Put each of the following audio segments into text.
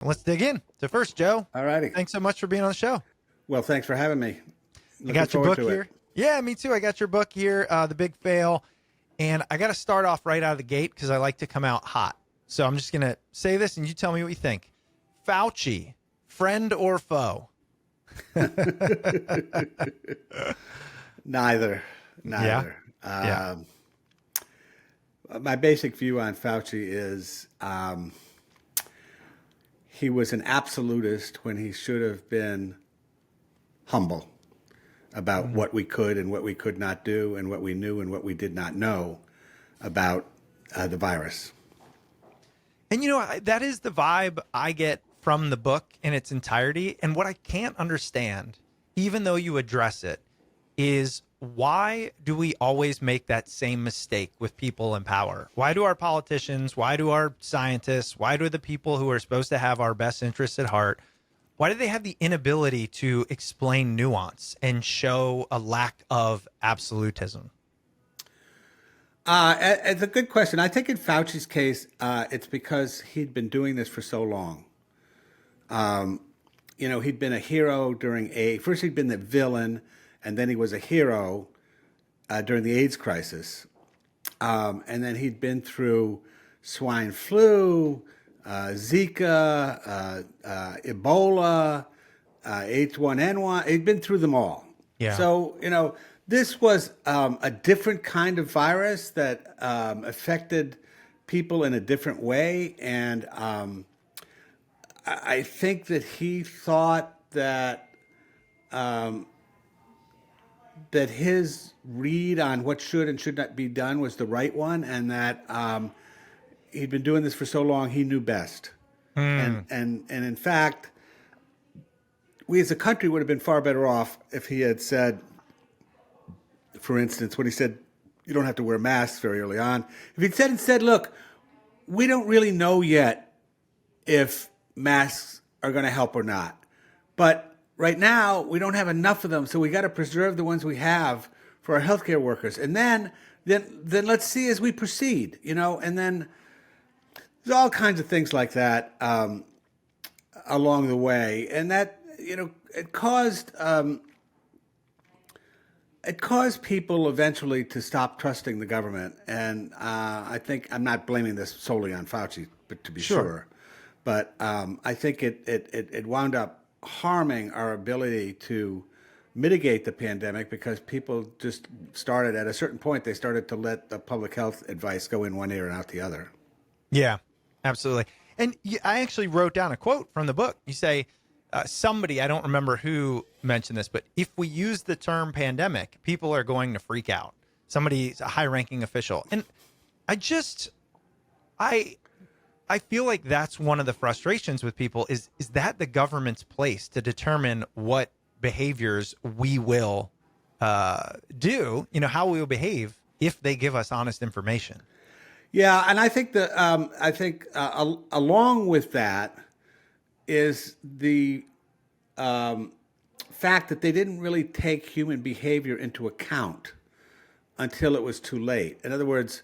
Let's dig in to first, Joe. All righty. Thanks so much for being on the show. Well, thanks for having me. I got your book here. Yeah, me too. I got your book here, The Big Fail. And I got to start off right out of the gate because I like to come out hot. So I'm just going to say this and you tell me what you think. Fauci, friend or foe? Neither. Yeah. My basic view on Fauci is he was an absolutist when he should have been humble about what we could and what we could not do and what we knew and what we did not know about the virus. And, that is the vibe I get from the book in its entirety. And what I can't understand, even though you address it, is why do we always make that same mistake with people in power? Why do our politicians, why do our scientists, why do the people who are supposed to have our best interests at heart, why do they have the inability to explain nuance and show a lack of absolutism? It's a good question. I think in Fauci's case, it's because he'd been doing this for so long. He'd been a hero first he'd been the villain, and then he was a hero during the AIDS crisis. And then he'd been through swine flu, Zika, Ebola, H1N1. He'd been through them all. Yeah. So, this was a different kind of virus that affected people in a different way. And I think that he thought that that his read on what should and should not be done was the right one, and that he'd been doing this for so long, he knew best. And in fact, we as a country would have been far better off if he had said, for instance, when he said, you don't have to wear masks very early on, if he'd said instead, look, we don't really know yet if masks are going to help or not. But right now, we don't have enough of them, so we got to preserve the ones we have for our healthcare workers. And then let's see as we proceed, and then there's all kinds of things like that along the way. And that, it caused people eventually to stop trusting the government. And I think, I'm not blaming this solely on Fauci, but to be sure. But I think it wound up harming our ability to mitigate the pandemic because people just started, at a certain point, they started to let the public health advice go in one ear and out the other. Yeah, absolutely. And I actually wrote down a quote from the book. You say, somebody, I don't remember who mentioned this, but if we use the term pandemic, people are going to freak out. Somebody's a high-ranking official. And I feel like that's one of the frustrations with people is that the government's place to determine what behaviors we will do, how we will behave if they give us honest information. Yeah, and I think along with that is the fact that they didn't really take human behavior into account until it was too late. In other words,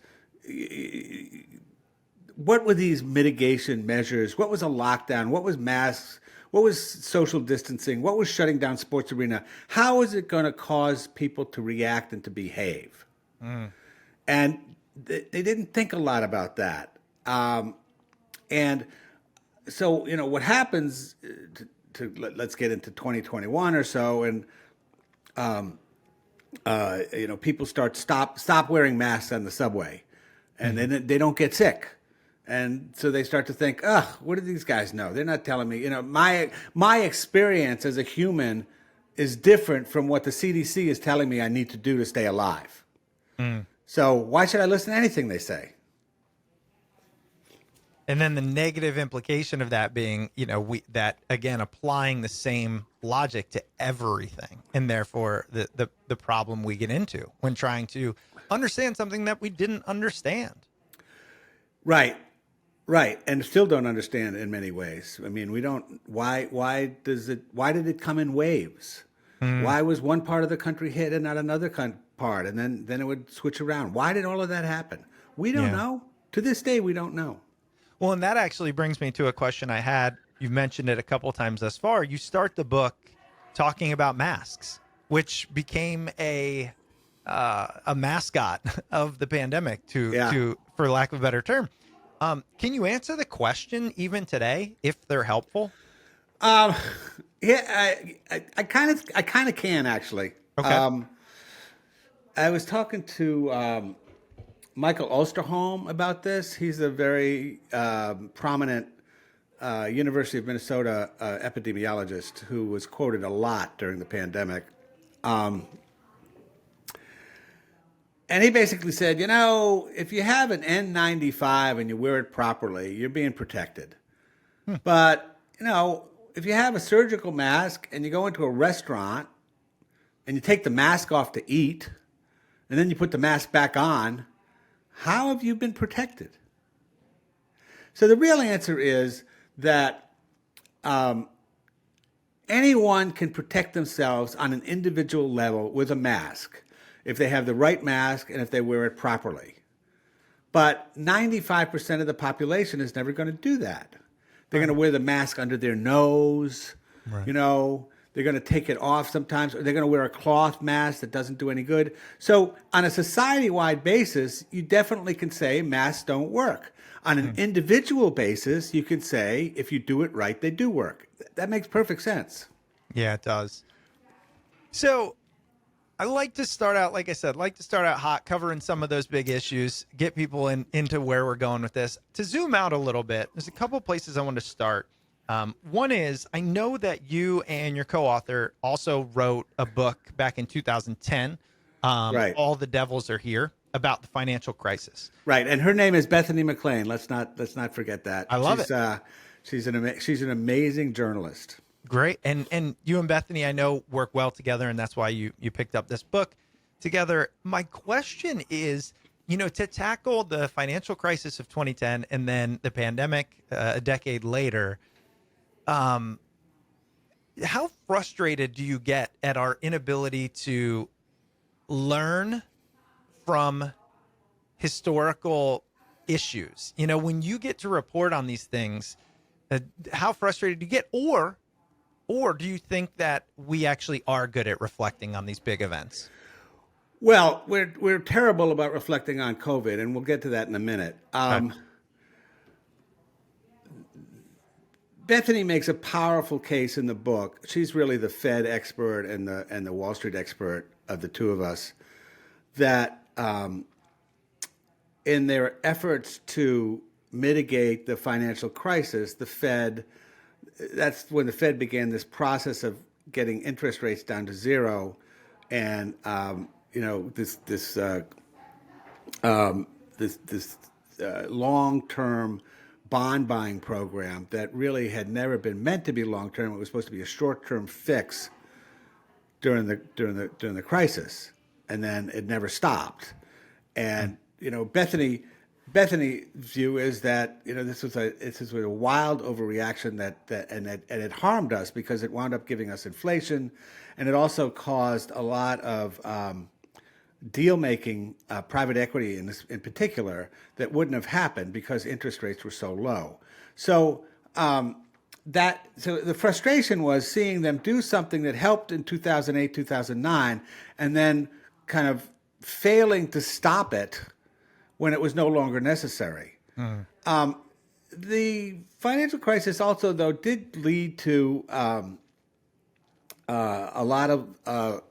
what were these mitigation measures? What was a lockdown? What was masks? What was social distancing? What was shutting down sports arena? How is it going to cause people to react and to behave? And they didn't think a lot about that. And so, what happens let's get into 2021 or so, and people stop wearing masks on the subway, and then they don't get sick. And so they start to think, what do these guys know? They're not telling me. My experience as a human is different from what the CDC is telling me I need to do to stay alive. So why should I listen to anything they say? And then the negative implication of that being, that again, applying the same logic to everything, and therefore the problem we get into when trying to understand something that we didn't understand. Right. And still don't understand in many ways. I mean, we don't, why did it come in waves? Why was one part of the country hit and not another part? And then it would switch around. Why did all of that happen? We don't know. To this day, we don't know. Well, and that actually brings me to a question I had you've mentioned it a couple times thus far. You start the book talking about masks, which became a mascot of the pandemic, Yeah. to for lack of a better term. Can you answer the question even today if they're helpful? Um, yeah, I kind of can actually. Okay. I was talking to Michael Osterholm about this. He's a very prominent University of Minnesota epidemiologist who was quoted a lot during the pandemic. And he basically said, if you have an N95 and you wear it properly, you're being protected. But, if you have a surgical mask and you go into a restaurant and you take the mask off to eat and then you put the mask back on, how have you been protected? So the real answer is that anyone can protect themselves on an individual level with a mask if they have the right mask and if they wear it properly. But 95% of the population is never going to do that. They're going to wear the mask under their nose, Right. They're going to take it off sometimes, or they're going to wear a cloth mask that doesn't do any good. So on a society-wide basis, you definitely can say masks don't work. On an individual basis, you can say if you do it right, they do work. That makes perfect sense. Yeah, it does. So I like to start out, like I said, hot, covering some of those big issues, get people into where we're going with this. To zoom out a little bit, there's a couple places I want to start. One is, I know that you and your co-author also wrote a book back in 2010, Right. All the Devils Are Here, about the financial crisis. Right, and her name is Bethany McLean. Let's not forget that. I love it. She's an amazing journalist. Great. And you and Bethany, I know, work well together, and that's why you picked up this book together. My question is, to tackle the financial crisis of 2010 and then the pandemic a decade later, how frustrated do you get at our inability to learn from historical issues? When you get to report on these things, how frustrated do you get? Or do you think that we actually are good at reflecting on these big events? Well, we're terrible about reflecting on COVID, and we'll get to that in a minute. Bethany makes a powerful case in the book. She's really the Fed expert and the Wall Street expert of the two of us. That in their efforts to mitigate the financial crisis, that's when the Fed began this process of getting interest rates down to zero, and this long-term bond buying program that really had never been meant to be long-term. It was supposed to be a short-term fix during the crisis, and then it never stopped. And Bethany's view is that this was a wild overreaction and it harmed us because it wound up giving us inflation, and it also caused a lot of deal making, private equity in particular, that wouldn't have happened because interest rates were so low. So the frustration was seeing them do something that helped in 2008, 2009, and then kind of failing to stop it when it was no longer necessary. The financial crisis also, though, did lead to a lot of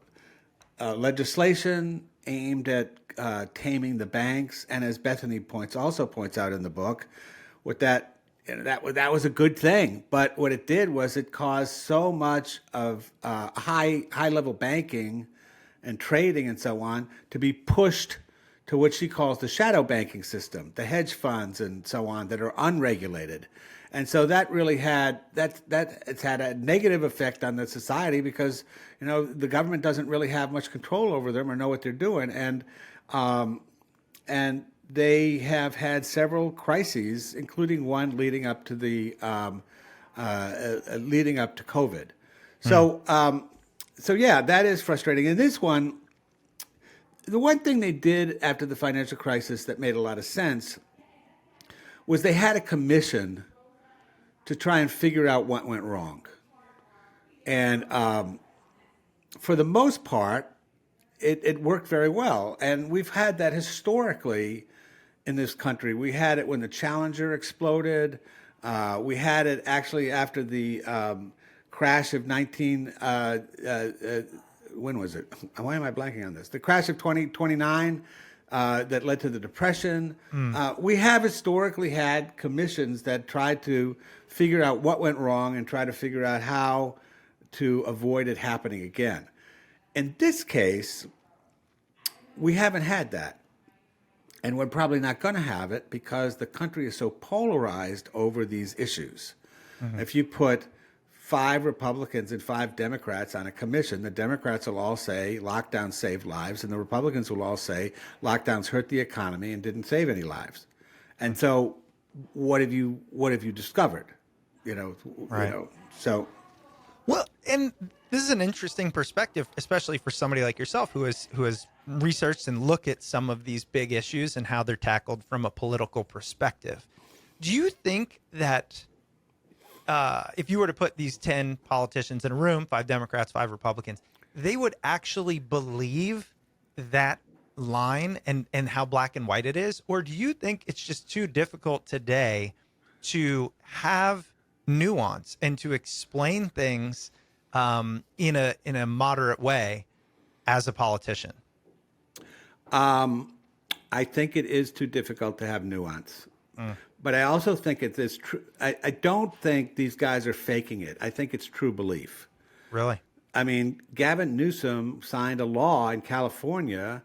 legislation aimed at taming the banks, and as Bethany points out in the book, that was a good thing. But what it did was it caused so much of high level banking and trading and so on to be pushed to what she calls the shadow banking system, the hedge funds and so on that are unregulated. And so that really it's had a negative effect on the society because, the government doesn't really have much control over them or know what they're doing. And they have had several crises, including one leading up to COVID. So yeah, that is frustrating. And this one, the one thing they did after the financial crisis that made a lot of sense was they had a commission to try and figure out what went wrong. And for the most part, it worked very well. And we've had that historically in this country. We had it when the Challenger exploded. We had it actually after the crash of when was it? Why am I blanking on this? The crash of 2029 that led to the Depression. We have historically had commissions that tried to figure out what went wrong and try to figure out how to avoid it happening again. In this case, we haven't had that. And we're probably not going to have it because the country is so polarized over these issues. If you put 5 Republicans and 5 Democrats on a commission, the Democrats will all say lockdowns saved lives, and the Republicans will all say lockdowns hurt the economy and didn't save any lives. And so, what have you discovered? Right. So. Well, and this is an interesting perspective, especially for somebody like yourself who has researched and looked at some of these big issues and how they're tackled from a political perspective. Do you think that if you were to put these 10 politicians in a room, 5 Democrats, 5 Republicans, they would actually believe that line and how black and white it is? Or do you think it's just too difficult today to have nuance and to explain things in a moderate way as a politician? I think it is too difficult to have nuance. But I also think it is true. I don't think these guys are faking it. I think it's true belief. Really? I mean, Gavin Newsom signed a law in California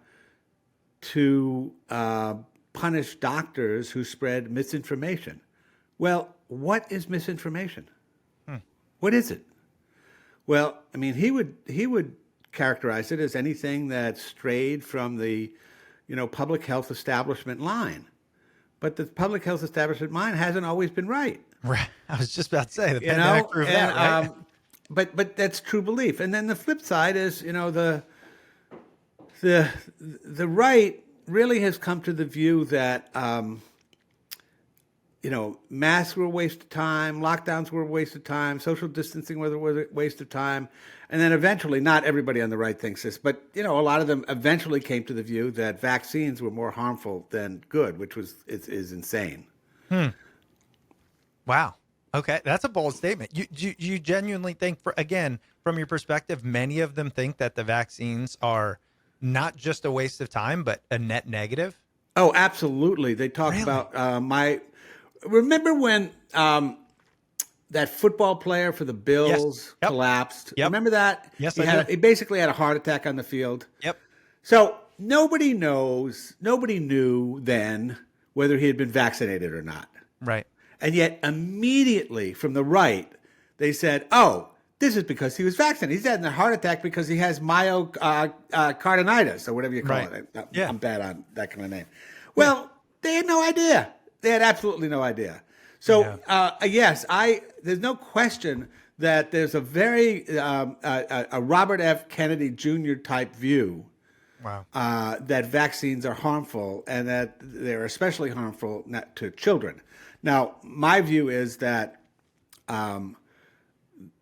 to punish doctors who spread misinformation. Well, what is misinformation? What is it? Well, I mean, he would characterize it as anything that strayed from the, public health establishment line. But the public health establishment line hasn't always been right. Right. I was just about to say the pandemic proved that, right? But that's true belief. And then the flip side is, the right really has come to the view that masks were a waste of time, lockdowns were a waste of time, social distancing was a waste of time. And then eventually, not everybody on the right thinks this, but, a lot of them eventually came to the view that vaccines were more harmful than good, which is insane. Wow. Okay. That's a bold statement. You genuinely think, from your perspective, many of them think that the vaccines are not just a waste of time, but a net negative? Oh, absolutely. They talk about remember when that football player for the Bills collapsed? Yep. Remember that? Yes, He basically had a heart attack on the field. Yep. So nobody knew then whether he had been vaccinated or not. Right. And yet immediately from the right, they said, oh, this is because he was vaccinated. He's had a heart attack because he has myocarditis or whatever you call it. I'm bad on that kind of name. Well, they had no idea. They had absolutely no idea. So, yes, there's no question that there's a very a Robert F. Kennedy Jr. type view that vaccines are harmful and that they're especially harmful to children. Now, my view is that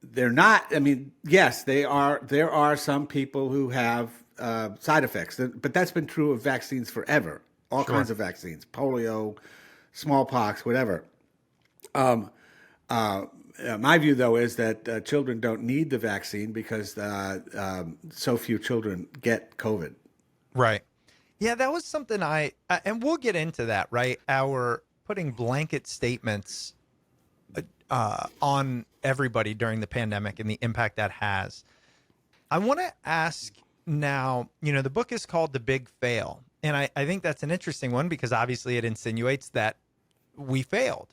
they're not. I mean, yes, they are. There are some people who have side effects, but that's been true of vaccines forever. All kinds of vaccines, polio, smallpox, whatever. My view, though, is that children don't need the vaccine because so few children get COVID. Right. Yeah, that was something and we'll get into that, right? Our putting blanket statements on everybody during the pandemic and the impact that has. I want to ask now, the book is called The Big Fail. And I think that's an interesting one because obviously it insinuates that we failed.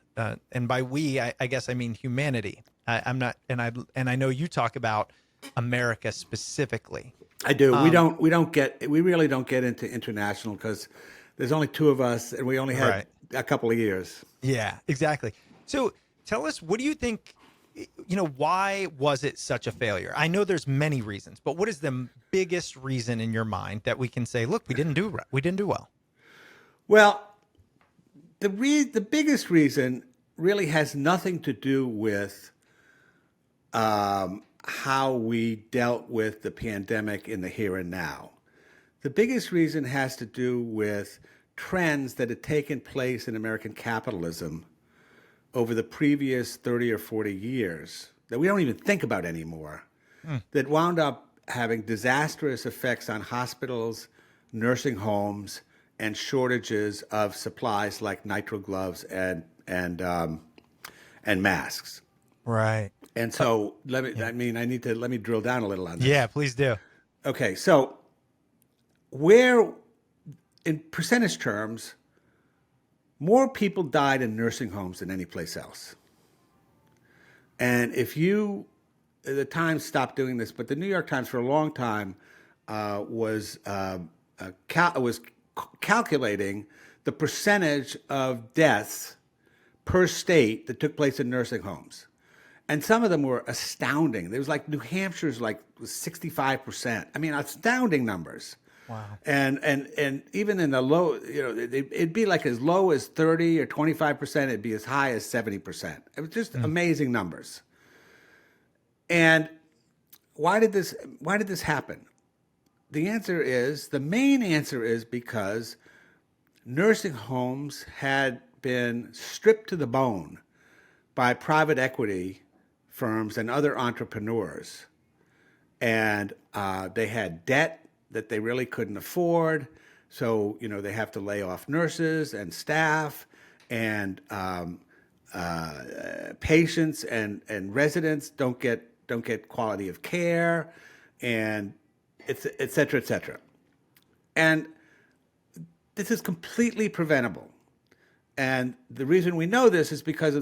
And by we, I guess I mean humanity. I'm not, and I know you talk about America specifically. I do. We really don't get into international because there's only 2 of us and we only had a couple of years. Yeah, exactly. So tell us, what do you think, why was it such a failure? I know there's many reasons, but what is the biggest reason in your mind that we can say, look, we didn't do well? Well, the biggest reason really has nothing to do with how we dealt with the pandemic in the here and now. The biggest reason has to do with trends that had taken place in American capitalism over the previous 30 or 40 years that we don't even think about anymore, that wound up having disastrous effects on hospitals, nursing homes, and shortages of supplies like nitrile gloves and masks. Right. And so let me drill down a little on this. Yeah, please do. Okay, so where, in percentage terms, more people died in nursing homes than any place else. And if you, the Times stopped doing this, but the New York Times for a long time was calculating the percentage of deaths per state that took place in nursing homes. And some of them were astounding. There was like New Hampshire's like 65%. I mean, astounding numbers. Wow. And even in the low, it'd be like as low as 30 or 25%. It'd be as high as 70%. It was just amazing numbers. And why did this happen? The main answer is because nursing homes had been stripped to the bone by private equity firms and other entrepreneurs. And they had debt that they really couldn't afford. So, they have to lay off nurses and staff and patients and residents don't get quality of care, and et cetera, et cetera. And this is completely preventable. And the reason we know this is because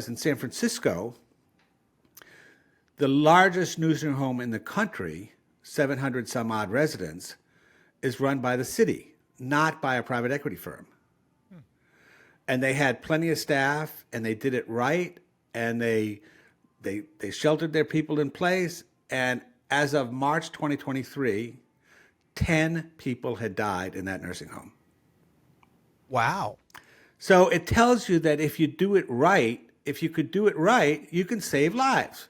in San Francisco, the largest nursing home in the country, 700 some odd residents, is run by the city, not by a private equity firm. And they had plenty of staff, and they did it right, and they sheltered their people in place. And as of March 2023, 10 people had died in that nursing home. Wow. So it tells you that if you could do it right, you can save lives.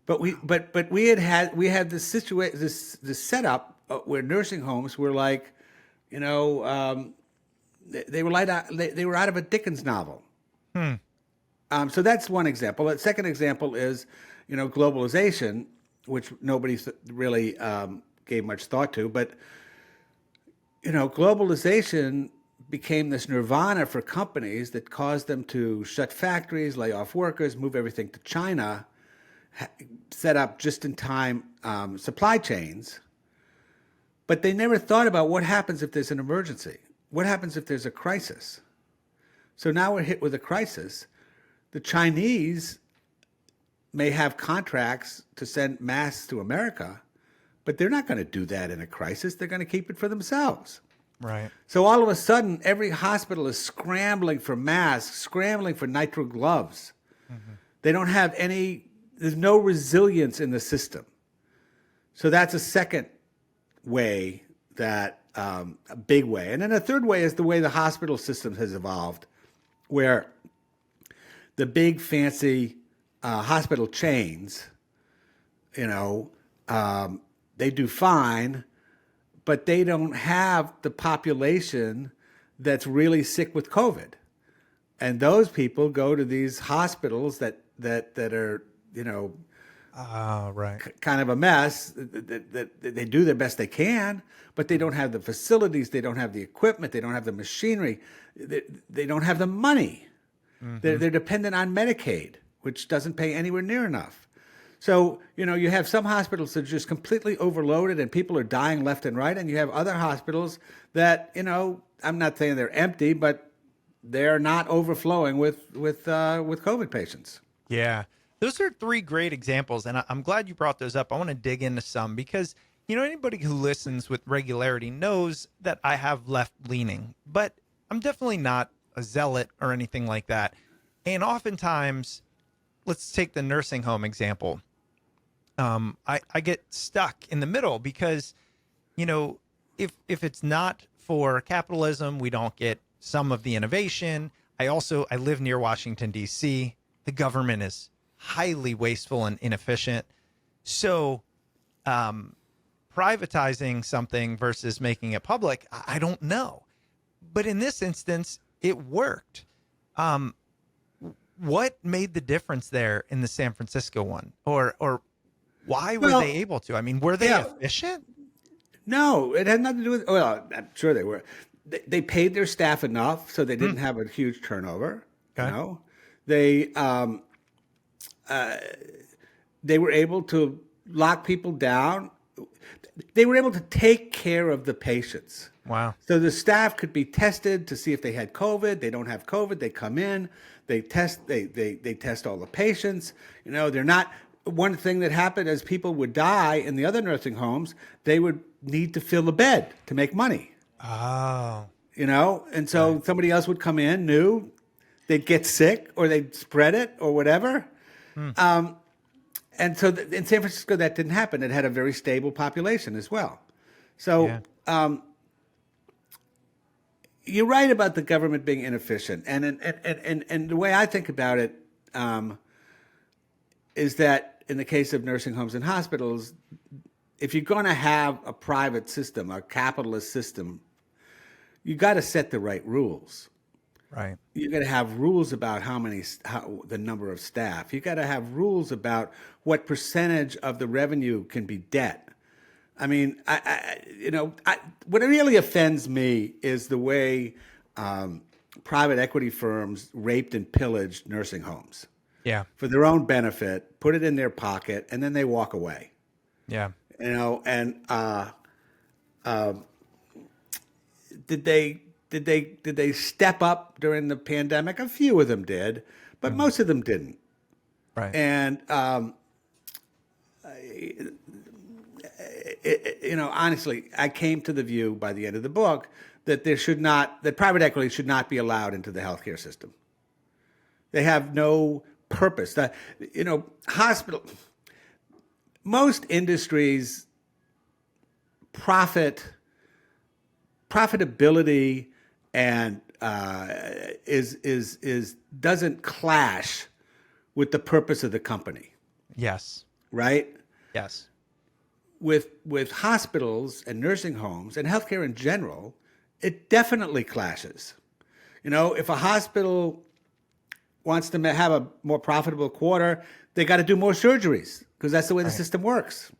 But we had this situation, this setup where nursing homes were like, they were out of a Dickens novel. So that's one example. The second example is, globalization, which nobody really gave much thought to. But globalization became this nirvana for companies that caused them to shut factories, lay off workers, move everything to China, set up just-in-time supply chains. But they never thought about what happens if there's an emergency. What happens if there's a crisis? So now we're hit with a crisis. The Chinese may have contracts to send masks to America, but they're not going to do that in a crisis. They're going to keep it for themselves. Right. So all of a sudden, every hospital is scrambling for masks, scrambling for nitrile gloves. Mm-hmm. They don't have there's no resilience in the system. So that's a second way that, a big way. And then a third way is the way the hospital system has evolved, where the big fancy hospital chains, they do fine, but they don't have the population that's really sick with COVID. And those people go to these hospitals that are, right. kind of a mess. That they do their best they can, but they don't have the facilities, they don't have the equipment, they don't have the machinery, they don't have the money. Mm-hmm. They're dependent on Medicaid, which doesn't pay anywhere near enough. So, you have some hospitals that are just completely overloaded and people are dying left and right. And you have other hospitals that, I'm not saying they're empty, but they're not overflowing with COVID patients. Yeah. Those are three great examples. And I'm glad you brought those up. I want to dig into some because, anybody who listens with regularity knows that I have left leaning, but I'm definitely not a zealot or anything like that. And oftentimes, let's take the nursing home example. I get stuck in the middle because, if it's not for capitalism, we don't get some of the innovation. I live near Washington, D.C. The government is highly wasteful and inefficient. So privatizing something versus making it public, I don't know. But in this instance, it worked. What made the difference there in the San Francisco one? Or why were Well, they able to? I mean, were they yeah. efficient? No, it had nothing to do with. Well, I'm sure they were. They paid their staff enough so they didn't have a huge turnover. Okay. You know, they they were able to lock people down. They were able to take care of the patients. Wow. So the staff could be tested to see if they had COVID. They don't have COVID. They come in. They test. They test all the patients. You know, they're not. One thing that happened is people would die in the other nursing homes. They would need to fill a bed to make money. Oh. You know, and so somebody else would come in new. They'd get sick or they'd spread it or whatever. And so in San Francisco, that didn't happen. It had a very stable population as well. So you're right about the government being inefficient. And the way I think about it is that in the case of nursing homes and hospitals, if you're going to have a private system, a capitalist system, you got to set the right rules. Right. You got to have rules about the number of staff. You got to have rules about what percentage of the revenue can be debt. I mean, what really offends me is the way private equity firms raped and pillaged nursing homes. Yeah. For their own benefit, put it in their pocket, and then they walk away. Yeah. You know, and did they step up during the pandemic? A few of them did, but most of them didn't. Right. And honestly, I came to the view by the end of the book that private equity should not be allowed into the healthcare system. They have no purpose. Most industries, profitability and doesn't clash with the purpose of the company. Yes. Right? Yes. With hospitals and nursing homes and healthcare in general, it definitely clashes. You know, if a hospital wants to have a more profitable quarter, they got to do more surgeries because that's the way the system works.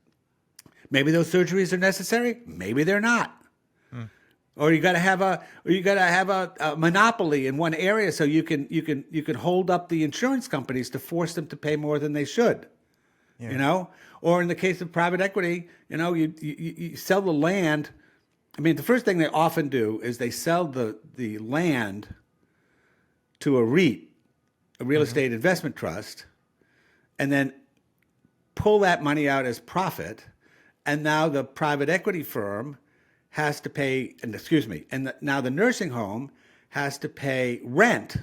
Maybe those surgeries are necessary. Maybe they're not. Or you got to have a monopoly in one area so you can hold up the insurance companies to force them to pay more than they should. Yeah. You know, or in the case of private equity, you know, you sell the land. I mean, the first thing they often do is they sell the land to a REIT, a real estate investment trust, and then pull that money out as profit. And now the private equity firm has to pay, now the nursing home has to pay rent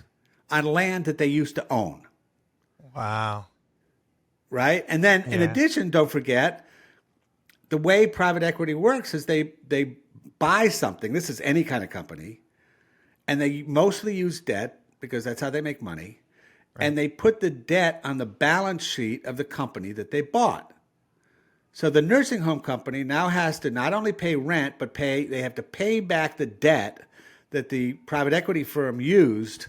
on land that they used to own. Wow. Right? And then in addition, don't forget, the way private equity works is they buy something. This is any kind of company. And they mostly use debt because that's how they make money. Right. And they put the debt on the balance sheet of the company that they bought. So the nursing home company now has to not only pay rent, but they have to pay back the debt that the private equity firm used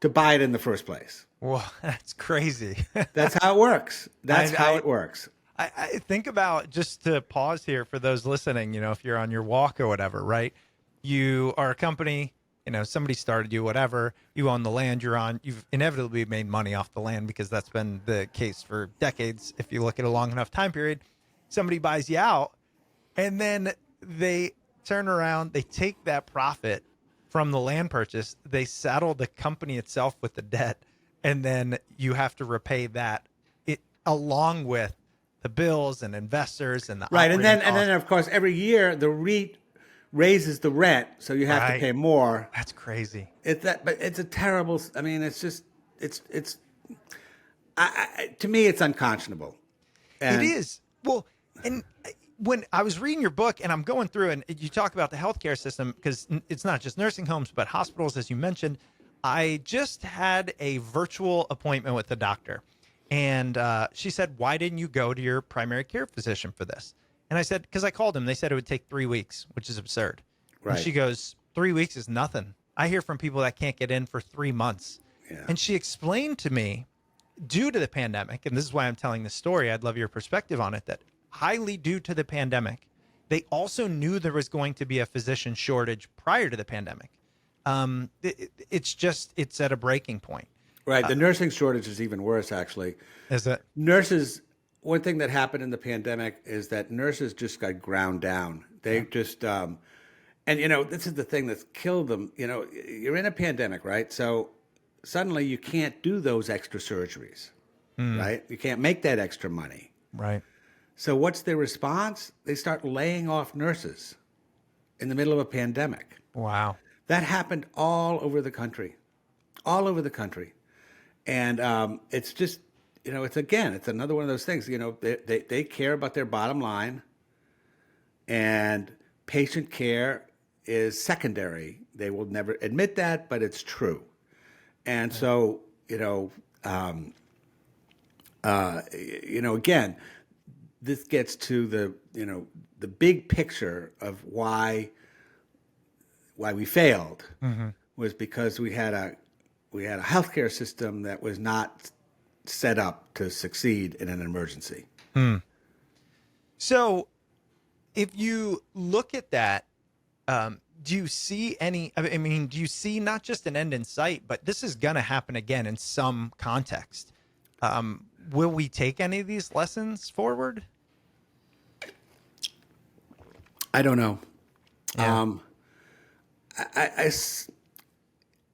to buy it in the first place. Well, that's crazy. That's how it works. That's how it works. I think about, just to pause here for those listening, you know, if you're on your walk or whatever, right? You are a company, you know, somebody started you, whatever, you own the land you're on, you've inevitably made money off the land because that's been the case for decades. If you look at a long enough time period, somebody buys you out and then they turn around, they take that profit from the land purchase, they saddle the company itself with the debt, and then you have to repay that along with the bills and investors and the right. And then of course every year the REIT raises the rent, so you have to pay more. That's crazy. But it's a terrible. I mean, it's just to me it's unconscionable. It is. Well, and when I was reading your book and I'm going through and you talk about the healthcare system, because it's not just nursing homes, but hospitals, as you mentioned, I just had a virtual appointment with the doctor. And she said, "Why didn't you go to your primary care physician for this?" And I said, "Because I called him. They said it would take 3 weeks, which is absurd." And Right. she goes, "3 weeks is nothing. I hear from people that can't get in for 3 months." Yeah. And she explained to me, due to the pandemic, and this is why I'm telling this story, I'd love your perspective on it, that highly due to the pandemic, they also knew there was going to be a physician shortage prior to the pandemic. It's at a breaking point. Right. The nursing shortage is even worse, actually. Is it? Nurses, one thing that happened in the pandemic is that nurses just got ground down. They Yeah. just, and this is the thing that's killed them. You're in a pandemic, right? So suddenly you can't do those extra surgeries, right? You can't make that extra money. Right. So what's their response? They start laying off nurses in the middle of a pandemic. Wow. That happened all over the country, all over the country. And it's just, it's another one of those things. They care about their bottom line, and patient care is secondary. They will never admit that, but it's true. And so, again, this gets to the big picture of why we failed was because we had a healthcare system that was not set up to succeed in an emergency. So, if you look at that, do you see any? I mean, do you see not just an end in sight, but this is going to happen again in some context? Will we take any of these lessons forward? I don't know. Yeah.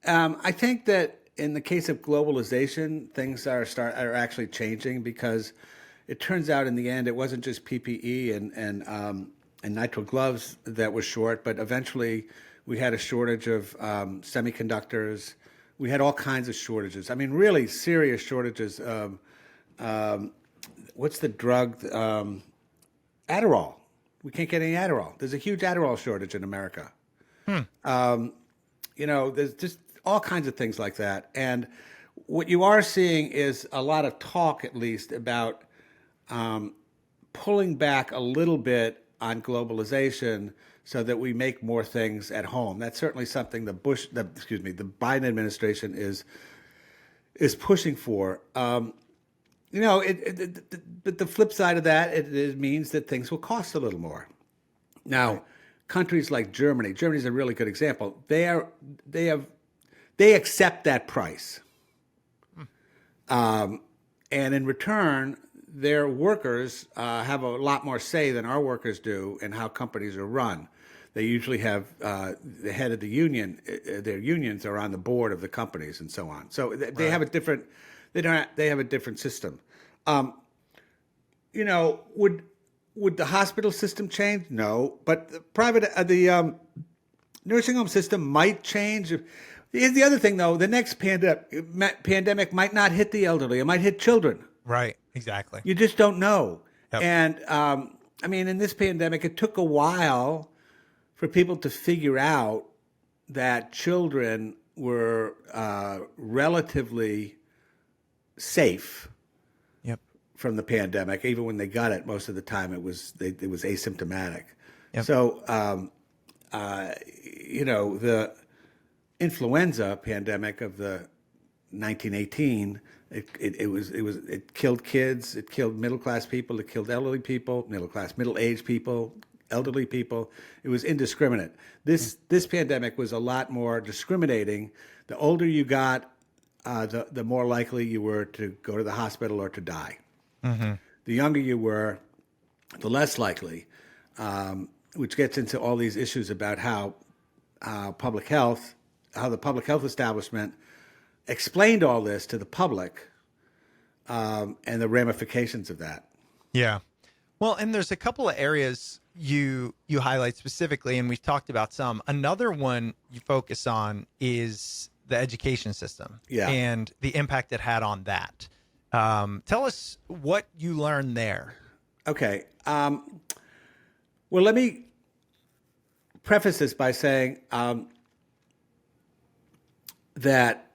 I think that in the case of globalization, things are actually changing, because it turns out in the end it wasn't just PPE and nitrile gloves that was short, but eventually we had a shortage of semiconductors. We had all kinds of shortages. I mean, really serious shortages of what's the drug? Adderall. We can't get any Adderall. There's a huge Adderall shortage in America. There's just all kinds of things like that. And what you are seeing is a lot of talk, at least, about pulling back a little bit on globalization so that we make more things at home. That's certainly something the Biden administration is pushing for. But the flip side of that, it means that things will cost a little more. Now, countries like Germany is a really good example. They accept that price, and in return, their workers have a lot more say than our workers do in how companies are run. They usually have the head of the union. Their unions are on the board of the companies and so on. So they have a different. They have a different system. Would the hospital system change? No, but the nursing home system might change. Here's the other thing, though: the next pandemic might not hit the elderly; it might hit children. Right. Exactly. You just don't know. Yep. And I mean, in this pandemic, it took a while for people to figure out that children were relatively safe Yep. from the pandemic. Even when they got it, most of the time it was asymptomatic. Yep. So the influenza pandemic of the 1918, it killed kids, it killed middle class people, it killed elderly people, middle aged people, elderly people. It was indiscriminate. This pandemic was a lot more discriminating. The older you got, the more likely you were to go to the hospital or to die. The younger you were, the less likely, which gets into all these issues about how the public health establishment explained all this to the public, and the ramifications of that. Yeah. Well, and there's a couple of areas you highlight specifically, and we've talked about some. Another one you focus on is the education system, Yeah. and the impact it had on that. Tell us what you learned there. Okay. Well, let me preface this by saying that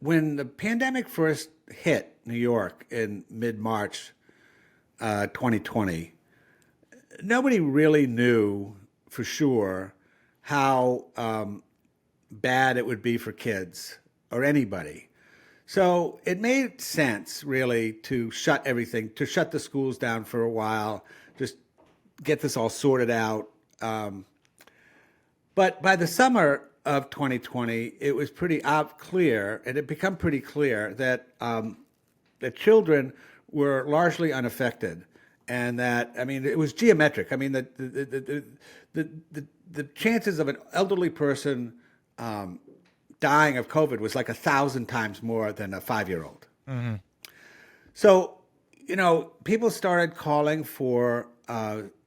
when the pandemic first hit New York in mid-March 2020, nobody really knew for sure how bad it would be for kids or anybody. So it made sense, really, to shut everything, to shut the schools down for a while, just get this all sorted out. But by the summer of 2020, it was pretty clear, and it became pretty clear that the children were largely unaffected, and that, I mean, it was geometric. I mean, the chances of an elderly person dying of COVID was like 1,000 times more than a 5-year-old. So, people started calling for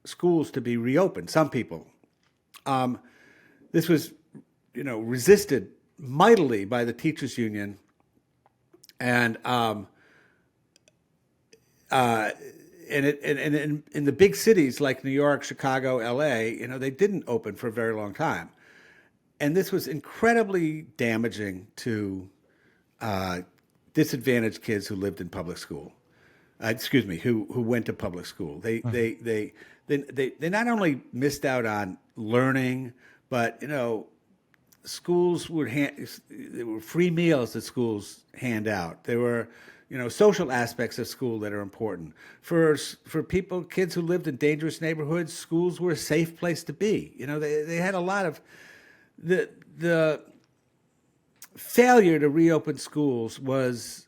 schools to be reopened. Some people. This was, resisted mightily by the teachers union, and in the big cities like New York, Chicago, L.A., they didn't open for a very long time. And this was incredibly damaging to disadvantaged kids who lived in public school. Who went to public school. They not only missed out on learning, but schools there were free meals that schools hand out. There were social aspects of school that are important for kids who lived in dangerous neighborhoods. Schools were a safe place to be. They had a lot of the failure to reopen schools was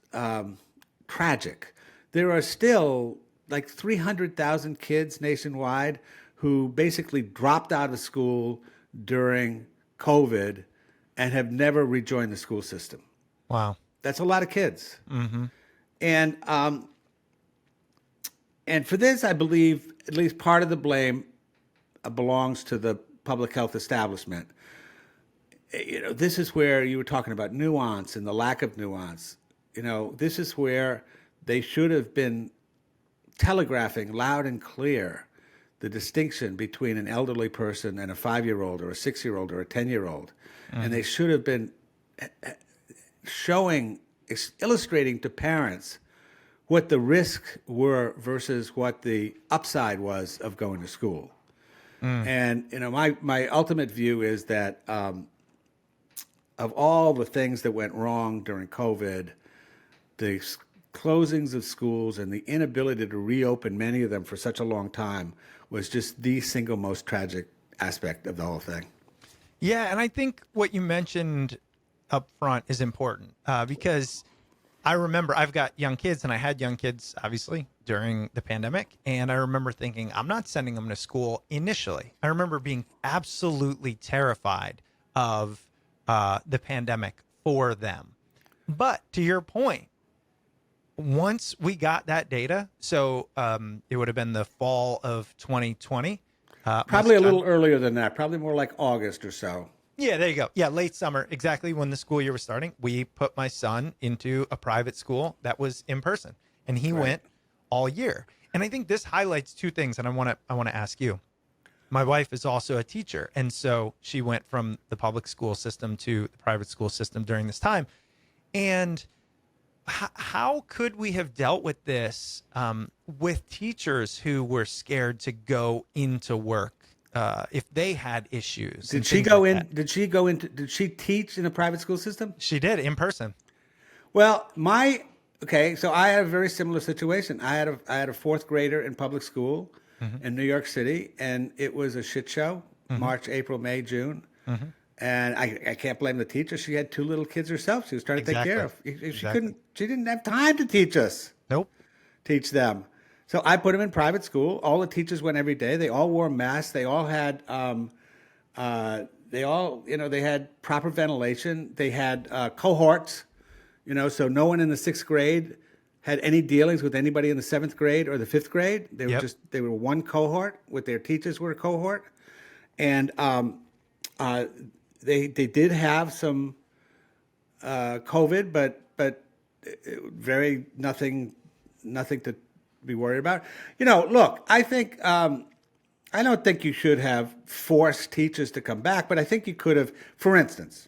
tragic. There are still like 300,000 kids nationwide who basically dropped out of school during COVID and have never rejoined the school system. Wow. That's a lot of kids. And for this, I believe at least part of the blame belongs to the public health establishment. This is where you were talking about nuance and the lack of nuance. This is where they should have been telegraphing loud and clear the distinction between an elderly person and a 5-year-old or a 6-year-old or a 10-year-old. And they should have been illustrating to parents what the risks were versus what the upside was of going to school. And, my ultimate view is that of all the things that went wrong during COVID, the closings of schools and the inability to reopen many of them for such a long time was just the single most tragic aspect of the whole thing. Yeah, and I think what you mentioned up front is important because I remember I've got young kids, and I had young kids, obviously, during the pandemic. And I remember thinking, I'm not sending them to school initially. I remember being absolutely terrified of the pandemic for them. But to your point, once we got that data, so it would have been the fall of 2020. Probably a little earlier than that, probably more like August or so. Yeah, there you go. Yeah, late summer, exactly when the school year was starting. We put my son into a private school that was in person, and he went all year. And I think this highlights two things, and I want to ask you. My wife is also a teacher, and so she went from the public school system to the private school system during this time. And how could we have dealt with this with teachers who were scared to go into work if they had issues? Did she go in? Did she teach in a private school system? She did, in person. Well, so I had a very similar situation. I had a fourth grader in public school in New York City, and it was a shit show. March, April, May, June. And I can't blame the teacher. She had 2 little kids herself. She was trying to take care of. She didn't have time to teach us. Nope. Teach them. So I put them in private school. All the teachers went every day. They all wore masks. They all had, they had proper ventilation. They had cohorts, so no one in the 6th grade had any dealings with anybody in the 7th grade or the 5th grade. They were one cohort with their teachers were a cohort. And they did have some COVID, but very nothing to be worried about. Look, I think I don't think you should have forced teachers to come back, but I think you could have, for instance,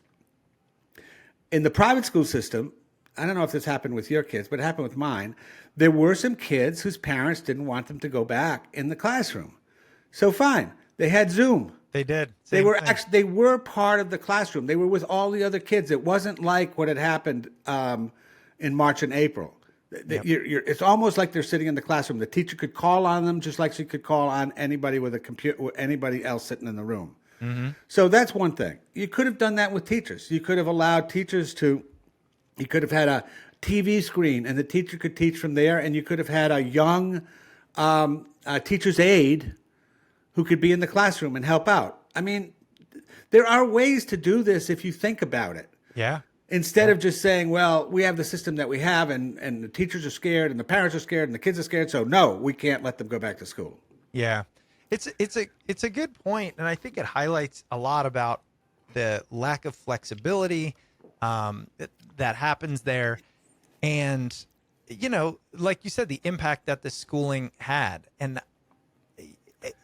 In the private school system, I don't know if this happened with your kids, but it happened with mine. There were some kids whose parents didn't want them to go back in the classroom. So fine, they had Zoom. They did. They Same were thing. actually they were part of the classroom. They were with all the other kids. It wasn't like what had happened in March and April. Yep. It's almost like they're sitting in the classroom. The teacher could call on them just like she could call on anybody with a computer, anybody else sitting in the room. So that's one thing. You could have done that with teachers. You could have allowed teachers to. You could have had a TV screen, and the teacher could teach from there. And you could have had a young teacher's aide who could be in the classroom and help out. I mean, there are ways to do this if you think about it. Yeah. Instead of just saying, well, we have the system that we have, and the teachers are scared, and the parents are scared, and the kids are scared, so no, we can't let them go back to school. Yeah. It's a good point, and I think it highlights a lot about the lack of flexibility that happens there, and like you said, the impact that the schooling had, and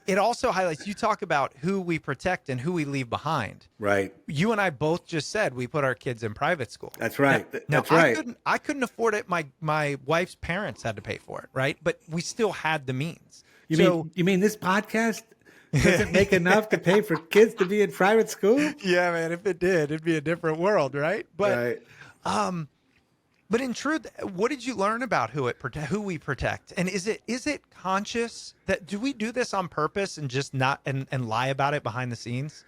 it also highlights. You talk about who we protect and who we leave behind. Right. You and I both just said we put our kids in private school. That's right. Now, That's right. I couldn't afford it. My wife's parents had to pay for it, right? But we still had the means. You mean this podcast doesn't make enough to pay for kids to be in private school? Yeah, man. If it did, it'd be a different world, right? But Right. but in truth, what did you learn about who we protect? And is it conscious that do we do this on purpose and just not and lie about it behind the scenes?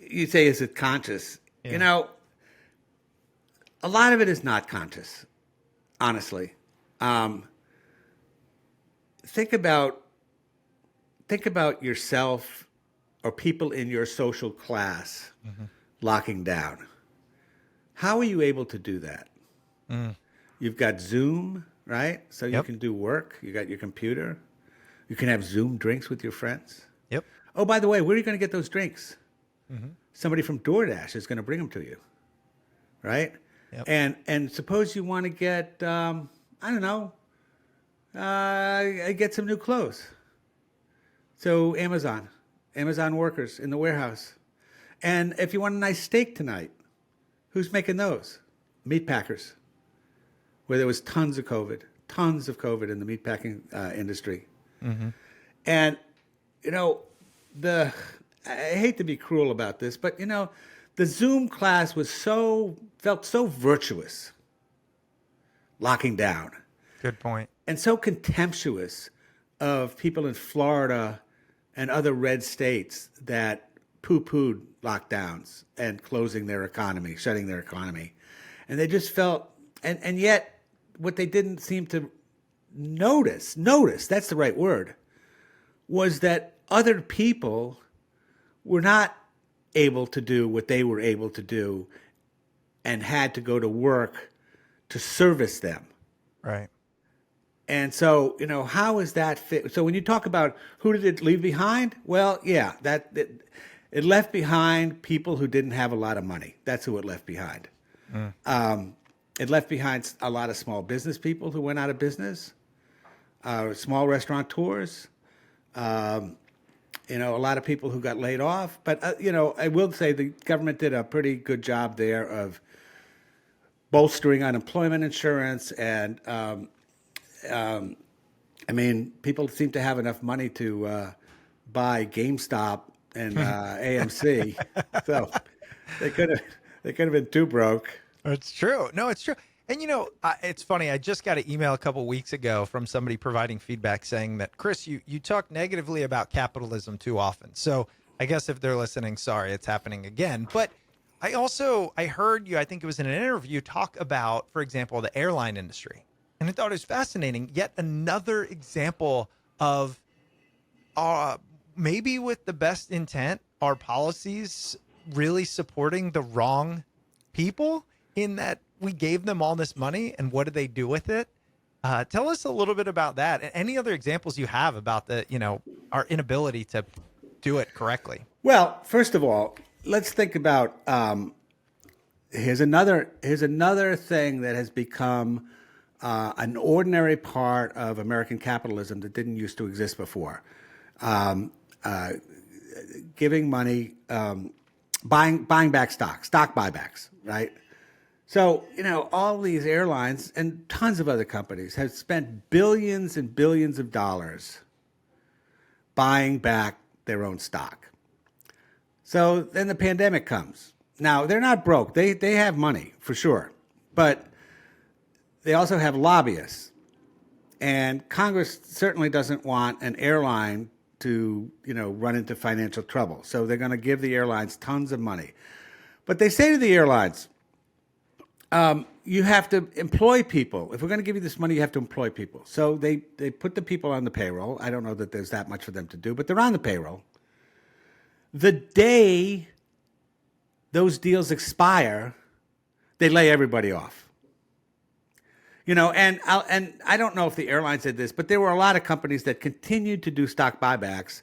You say, is it conscious? Yeah. You know, a lot of it is not conscious, honestly. Think about yourself or people in your social class locking down. How are you able to do that? You've got Zoom, right? So you Yep. can do work. You got your computer. You can have Zoom drinks with your friends. Yep. Oh, by the way, where are you going to get those drinks? Somebody from DoorDash is going to bring them to you, right? Yep. And suppose you want to get, I don't know, get some new clothes. So Amazon workers in the warehouse. And if you want a nice steak tonight, who's making those? Meat packers, where there was tons of COVID in the meatpacking industry. And, I hate to be cruel about this, but, the Zoom class felt so virtuous, locking down, Good point. and so contemptuous of people in Florida and other red states that poo-pooed lockdowns and closing their economy, shutting their economy. And they just felt, and yet what they didn't seem to notice, that's the right word, was that other people were not able to do what they were able to do and had to go to work to service them. Right. And so, how is that fit? So when you talk about who did it leave behind? Well, yeah, it left behind people who didn't have a lot of money. That's who it left behind. It left behind a lot of small business people who went out of business, small restaurateurs, a lot of people who got laid off. But, I will say the government did a pretty good job there of bolstering unemployment insurance. And, people seem to have enough money to buy GameStop and AMC. So they could have been too broke. It's true. No, it's true. And it's funny. I just got an email a couple weeks ago from somebody providing feedback saying that, Chris, you talk negatively about capitalism too often. So I guess if they're listening, sorry, it's happening again. But I heard you, I think it was in an interview, talk about, for example, the airline industry. And I thought it was fascinating. Yet another example of maybe with the best intent, our policies really supporting the wrong people, in that we gave them all this money and what did they do with it? Tell us a little bit about that. And any other examples you have about our inability to do it correctly? Well, first of all, let's think about, here's another thing that has become an ordinary part of American capitalism that didn't used to exist before. Giving money buying back stock buybacks, right? So, all these airlines and tons of other companies have spent billions and billions of dollars buying back their own stock. So then the pandemic comes. Now, they're not broke. They have money for sure, but they also have lobbyists. And Congress certainly doesn't want an airline to, run into financial trouble. So they're going to give the airlines tons of money. But they say to the airlines, you have to employ people. If we're going to give you this money, you have to employ people. So they put the people on the payroll. I don't know that there's that much for them to do, but they're on the payroll. The day those deals expire, they lay everybody off. And I don't know if the airlines did this, but there were a lot of companies that continued to do stock buybacks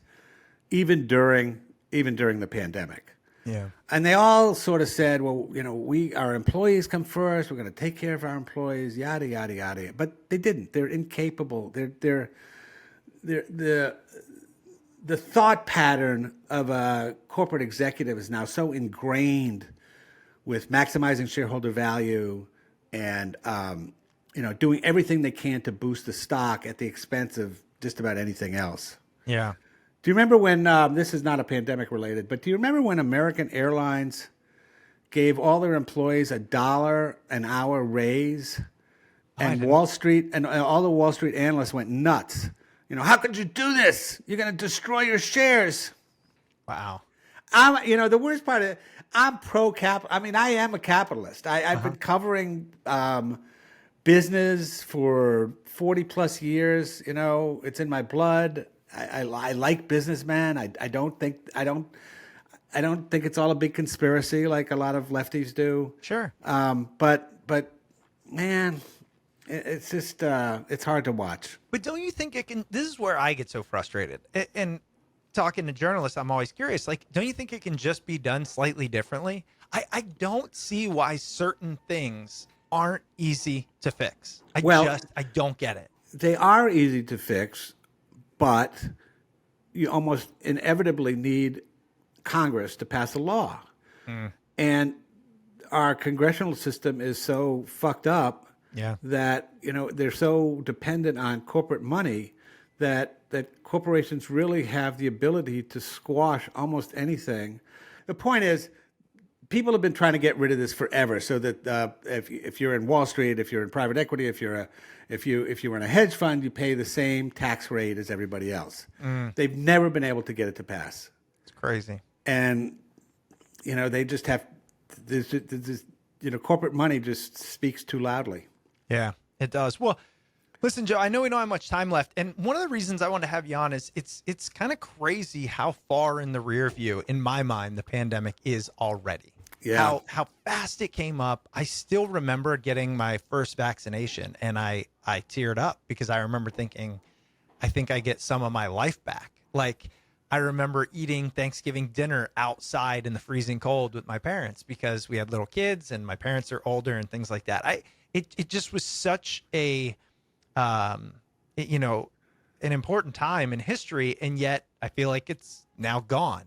even during the pandemic. Yeah. And they all sort of said, well, our employees come first. We're going to take care of our employees, yada, yada, yada. But they didn't. They're incapable. They're the thought pattern of a corporate executive is now so ingrained with maximizing shareholder value and, doing everything they can to boost the stock at the expense of just about anything else. Yeah. Do you remember when, this is not a pandemic related, but do you remember when American Airlines gave all their employees $1 an hour raise and Wall Street and all the Wall Street analysts went nuts? How could you do this? You're going to destroy your shares. Wow. The worst part of it, I'm pro-cap. I mean, I am a capitalist. I've been covering business for 40 plus years. It's in my blood. I like businessmen. I don't think it's all a big conspiracy like a lot of lefties do. Sure. But man, it's just it's hard to watch. But don't you think it can? This is where I get so frustrated. And talking to journalists, I'm always curious. Like, don't you think it can just be done slightly differently? I don't see why certain things aren't easy to fix. I don't get it. They are easy to fix, but you almost inevitably need Congress to pass a law. And our congressional system is so fucked up that, they're so dependent on corporate money that corporations really have the ability to squash almost anything. The point is, people have been trying to get rid of this forever, so that if you're in Wall Street, if you're in private equity, if you're in a hedge fund, you pay the same tax rate as everybody else. They've never been able to get it to pass. It's crazy. And they just have this, corporate money just speaks too loudly. Yeah, it does. Well, listen, Joe, I know we don't have much time left, and one of the reasons I wanted to have you on is it's kind of crazy how far in the rear view, in my mind, the pandemic is already. Yeah. How fast it came up. I still remember getting my first vaccination, and I teared up because I remember thinking, I think I get some of my life back. Like, I remember eating Thanksgiving dinner outside in the freezing cold with my parents because we had little kids and my parents are older and things like that. It just was such a an important time in history, and yet I feel like it's now gone.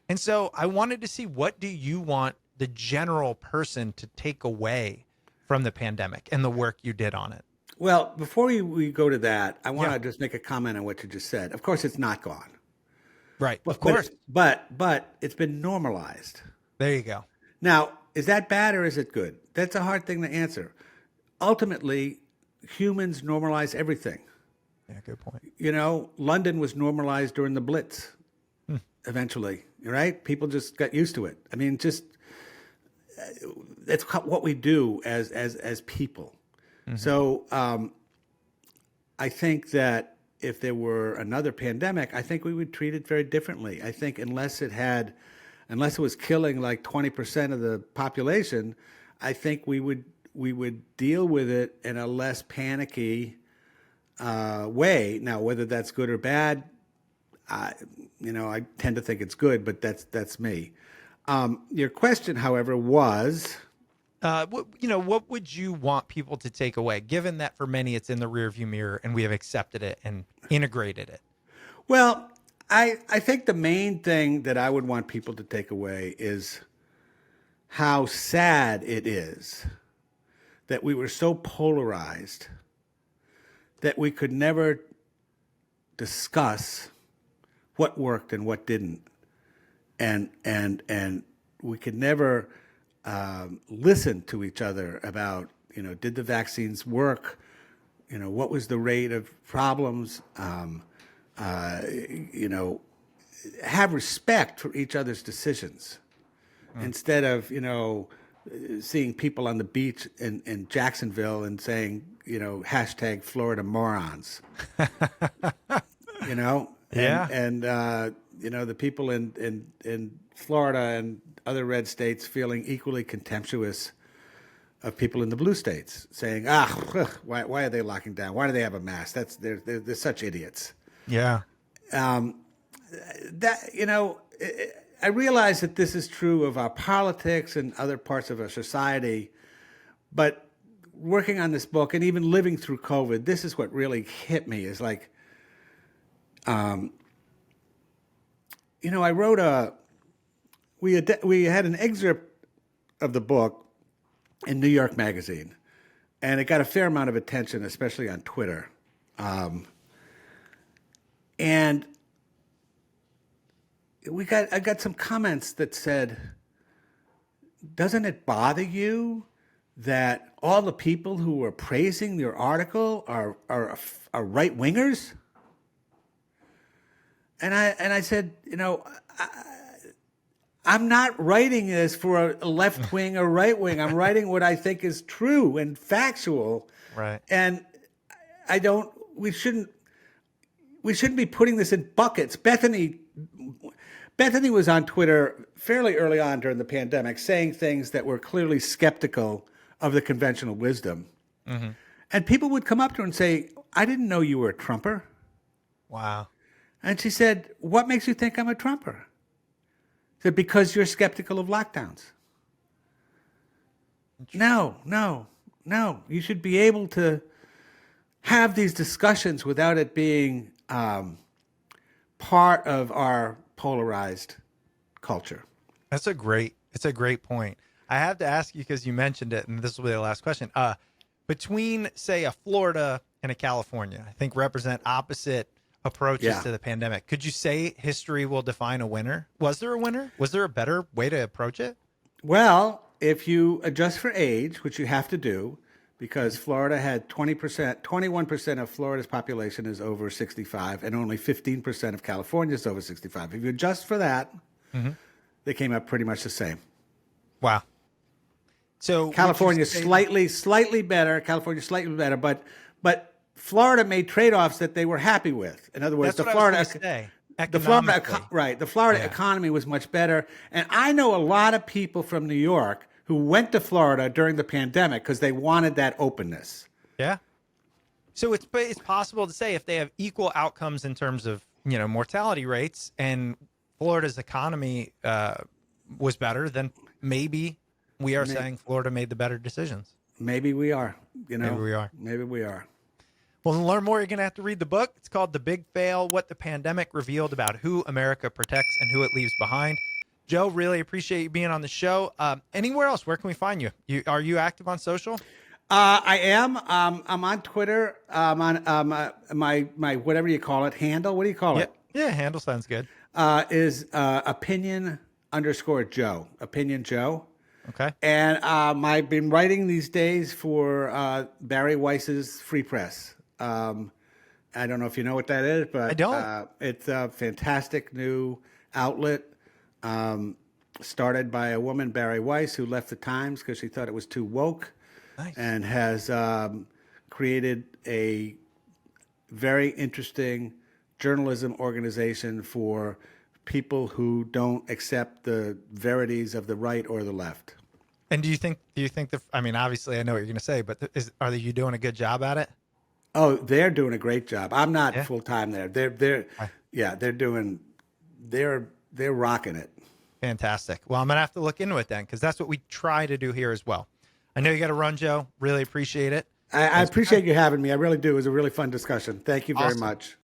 And so I wanted to see, what do you want the general person to take away from the pandemic and the work you did on it? Well, before we go to that, I want to just make a comment on what you just said. Of course, it's not gone. Right. Of course. But it's been normalized. There you go. Now, is that bad or is it good? That's a hard thing to answer. Ultimately, humans normalize everything. Yeah, good point. London was normalized during the Blitz eventually, right? People just got used to it. I mean, just that's what we do as people. So I think that if there were another pandemic, I think we would treat it very differently. I think unless it was killing like 20% of the population, I think we would deal with it in a less panicky way. Now, whether that's good or bad, I tend to think it's good, but that's me. Your question, however, was, what would you want people to take away, given that for many it's in the rearview mirror and we have accepted it and integrated it? Well, I think the main thing that I would want people to take away is how sad it is that we were so polarized that we could never discuss what worked and what didn't, and we could never listen to each other about, did the vaccines work? What was the rate of problems? Have respect for each other's decisions instead of, seeing people on the beach in Jacksonville and saying, hashtag Florida morons, Yeah. and the people in Florida and other red states feeling equally contemptuous of people in the blue states, saying, why are they locking down? Why do they have a mask? They're such idiots. Yeah. I realize that this is true of our politics and other parts of our society, but working on this book and even living through COVID, this is what really hit me, is like, I wrote we had an excerpt of the book in New York Magazine, and it got a fair amount of attention, especially on Twitter. And I got some comments that said, doesn't it bother you that all the people who were praising your article are right wingers? And I said, I'm not writing this for a left wing or right wing. I'm writing what I think is true and factual. Right. And we shouldn't be putting this in buckets. Bethany was on Twitter fairly early on during the pandemic saying things that were clearly skeptical of the conventional wisdom. Mm-hmm. And people would come up to her and say, I didn't know you were a Trumper. Wow. And she said, what makes you think I'm a Trumper? She said, because you're skeptical of lockdowns. No. You should be able to have these discussions without it being part of our polarized culture. It's a great point. I have to ask you, because you mentioned it, and this will be the last question. Between, say, a Florida and a California, I think represent opposite approaches to the pandemic. Could you say history will define a winner? Was there a winner? Was there a better way to approach it? Well, if you adjust for age, which you have to do, because Florida had 21% of Florida's population is over 65, and only 15% of California is over 65. If you adjust for that, they came up pretty much the same. Wow. So California slightly better. But Florida made trade-offs that they were happy with. In other words, the Florida economy was much better. And I know a lot of people from New York who went to Florida during the pandemic because they wanted that openness. Yeah. So it's possible to say if they have equal outcomes in terms of, mortality rates, and Florida's economy was better, then maybe we are saying Florida made the better decisions. Maybe we are. Maybe we are. Maybe we are. Well, to learn more, you're going to have to read the book. It's called The Big Fail: What the Pandemic Revealed About Who America Protects and Who It Leaves Behind. Joe, really appreciate you being on the show. Anywhere else, where can we find you? Are you active on social? I am. I'm on Twitter. I'm on my whatever you call it, handle. What do you call it? Yeah, handle sounds good. Is opinion_Joe. Opinion Joe. Okay. And I've been writing these days for Barry Weiss's Free Press. I don't know if you know what that is, but I don't. It's a fantastic new outlet. Started by a woman, Barry Weiss, who left the Times because she thought it was too woke. Nice. And has created a very interesting journalism organization for people who don't accept the verities of the right or the left. And do you think obviously I know what you're going to say, but are you doing a good job at it? Oh, they're doing a great job. I'm not full time there. They're rocking it. Fantastic. Well, I'm going to have to look into it then, because that's what we try to do here as well. I know you got to run, Joe. Really appreciate it. I appreciate you having me. I really do. It was a really fun discussion. Thank you very much.